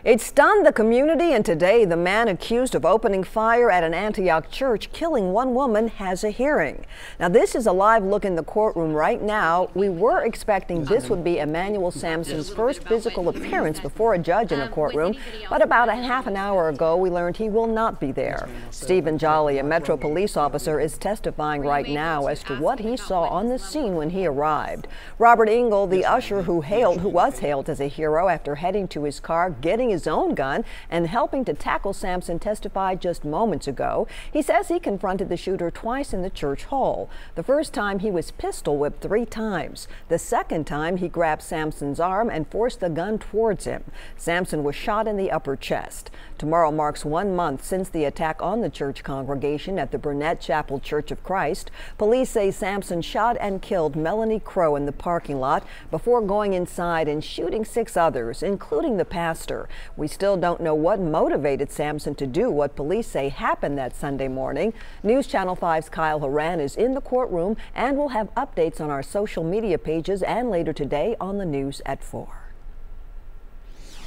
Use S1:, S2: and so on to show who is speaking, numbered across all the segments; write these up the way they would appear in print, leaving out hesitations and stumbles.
S1: It stunned the community, and today the man accused of opening fire at an Antioch church, killing one woman, has a hearing. Now, this is a live look in the courtroom right now. We were expecting this would be Emmanuel Sampson's first physical appearance before a judge in a courtroom, but about a half an hour ago we learned he will not be there. Stephen Jolly, a Metro police officer, is testifying right now as to what he saw on the scene when he arrived. Robert Engel, the usher who was hailed as a hero after heading to his car, getting his own gun and helping to tackle Sampson, testified just moments ago. He says he confronted the shooter twice in the church hall. The first time he was pistol whipped 3 times. The second time he grabbed Sampson's arm and forced the gun towards him. Sampson was shot in the upper chest. Tomorrow marks 1 month since the attack on the church congregation at the Burnett Chapel Church of Christ. Police say Sampson shot and killed Melanie Crow in the parking lot before going inside and shooting 6 others, including the pastor. We still don't know what motivated Sampson to do what police say happened that Sunday morning. News Channel 5's Kyle Horan is in the courtroom, and we'll have updates on our social media pages and later today on the news at 4.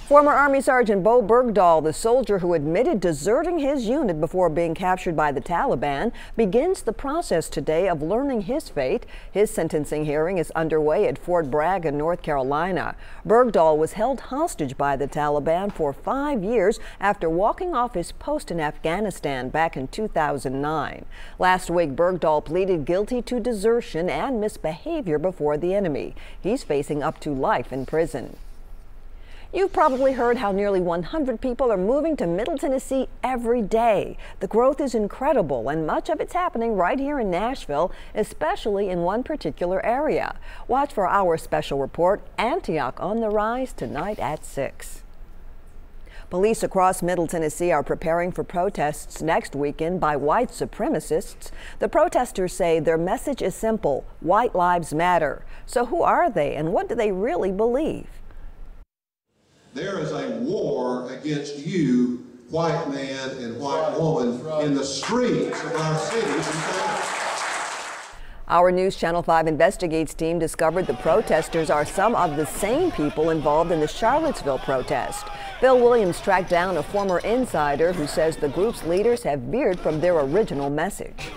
S1: Former Army Sergeant Bo Bergdahl, the soldier who admitted deserting his unit before being captured by the Taliban, begins the process today of learning his fate. His sentencing hearing is underway at Fort Bragg in North Carolina. Bergdahl was held hostage by the Taliban for 5 years after walking off his post in Afghanistan back in 2009. Last week, Bergdahl pleaded guilty to desertion and misbehavior before the enemy. He's facing up to life in prison. You've probably heard how nearly 100 people are moving to Middle Tennessee every day. The growth is incredible, and much of it's happening right here in Nashville, especially in one particular area. Watch for our special report, Antioch on the Rise, tonight at 6. Police across Middle Tennessee are preparing for protests next weekend by white supremacists. The protesters say their message is simple: white lives matter. So who are they, and what do they really believe?
S2: There is a war against you, white man and white woman, in the streets of our cities and towns.
S1: Our News Channel 5 Investigates team discovered the protesters are some of the same people involved in the Charlottesville protest. Phil Williams tracked down a former insider who says the group's leaders have veered from their original message.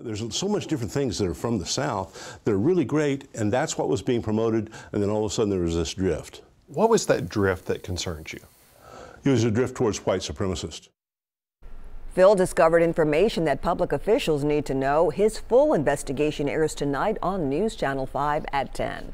S3: There's so much different things that are from the South that are really great, and that's what was being promoted, and then all of a sudden there was this drift.
S4: What was that drift that concerned you?
S3: It was a drift towards white supremacists.
S1: Phil discovered information that public officials need to know. His full investigation airs tonight on News Channel 5 at 10.